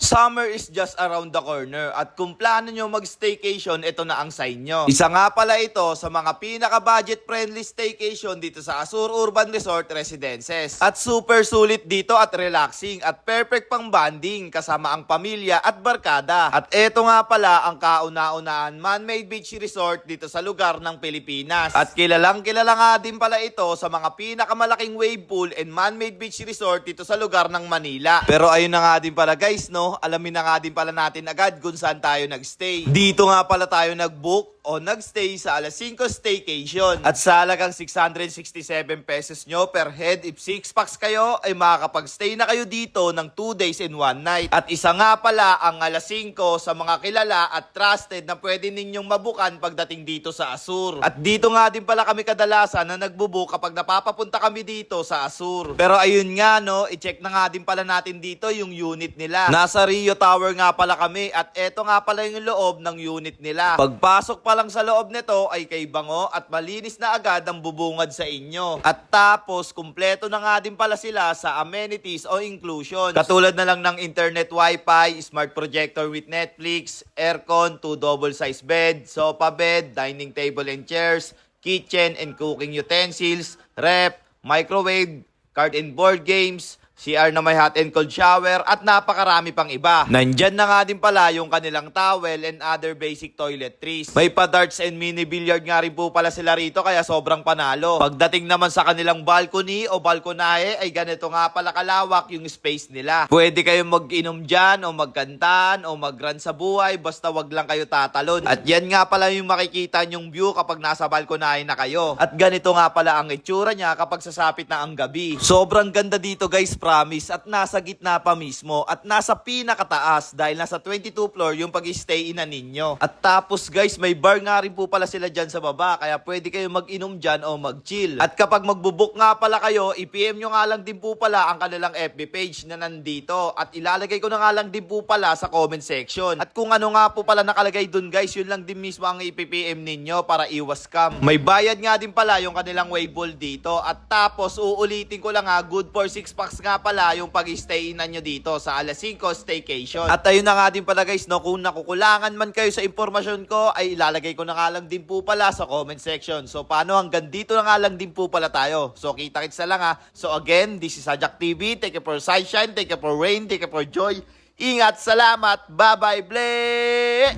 Summer is just around the corner at kung plano nyo mag-staycation, ito na ang sign nyo. Isa nga pala ito sa mga pinaka-budget friendly staycation dito sa Azur Urban Resort Residences. At super sulit dito at relaxing at perfect pang bonding kasama ang pamilya at barkada. At ito nga pala ang kauna-unahan man-made beach resort dito sa lugar ng Pilipinas. At kilalang kilala nga din pala ito sa mga pinakamalaking wave pool and man-made beach resort dito sa lugar ng Manila. Pero ayun na nga din pala guys, no? Alamin na nga din pala natin agad kung saan tayo nagstay. Dito nga pala tayo nagbook o nagstay sa Alas 5 Staycation. At sa halagang 667 pesos nyo per head, if 6 packs kayo, ay makakapag-stay na kayo dito ng 2 days and 1 night. At isa nga pala ang Alas 5 sa mga kilala at trusted na pwede ninyong mabukan pagdating dito sa Azur. At dito nga din pala kami kadalasan na nagbubook kapag napapapunta kami dito sa Azur. Pero ayun nga, no, i-check na nga din pala natin dito yung unit nila. Nasa Rio Tower nga pala kami at eto nga pala yung loob ng unit nila. Pagpasok pa lang sa loob nito ay kay bango at malinis na agad ang bubungad sa inyo. At tapos, kumpleto na nga din pala sila sa amenities o inclusions. Katulad na lang ng internet wifi, smart projector with Netflix, aircon, 2 double size bed, sofa bed, dining table and chairs, kitchen and cooking utensils, ref, microwave, card and board games, CR na may hot and cold shower at napakarami pang iba. Nandyan na nga din pala yung kanilang towel and other basic toiletries. May pa-darts and mini billiard nga rin po pala sila rito kaya sobrang panalo. Pagdating naman sa kanilang balcony o balkonahe ay ganito nga pala kalawak yung space nila. Pwede kayong mag-inom dyan o magkantaan o mag-run sa buhay basta wag lang kayo tatalon. At yan nga pala yung makikita nyong view kapag nasa balkonahe na kayo. At ganito nga pala ang itsura niya kapag sasapit na ang gabi. Sobrang ganda dito guys, promise, at nasa gitna pa mismo at nasa pinakataas dahil nasa 22 floor yung pag-stay na ninyo. At tapos guys, may bar nga rin po pala sila dyan sa baba kaya pwede kayo mag-inom dyan o mag-chill. At kapag magbubook nga pala kayo, i-PM nyo nga lang din po pala ang kanilang FB page na nandito at ilalagay ko na nga lang din po pala sa comment section. At kung ano nga po pala nakalagay dun guys, yun lang din mismo ang i-PM ninyo para iwas scam. May bayad nga din pala yung kanilang wave pool dito at tapos uulitin ko lang ha, good for 6 packs nga pala yung pag-stay na nyo dito sa Alas 5 Staycation. At ayun na nga din pala guys, no, kung nakukulangan man kayo sa impormasyon ko, ay ilalagay ko na nga lang din po pala sa comment section. So paano, hanggang dito na nga lang din po pala tayo. So kita-kits na lang ha. So again, this is Sajak TV. Take care for sunshine, take care for rain, take care for joy. Ingat, salamat, bye-bye, ble!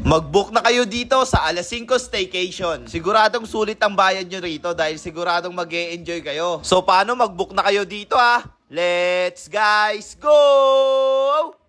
Mag-book na kayo dito sa Alas 5 Staycation. Siguradong sulit ang bayad nyo rito dahil siguradong mag-e-enjoy kayo. So paano, mag-book na kayo dito ha? Let's guys go!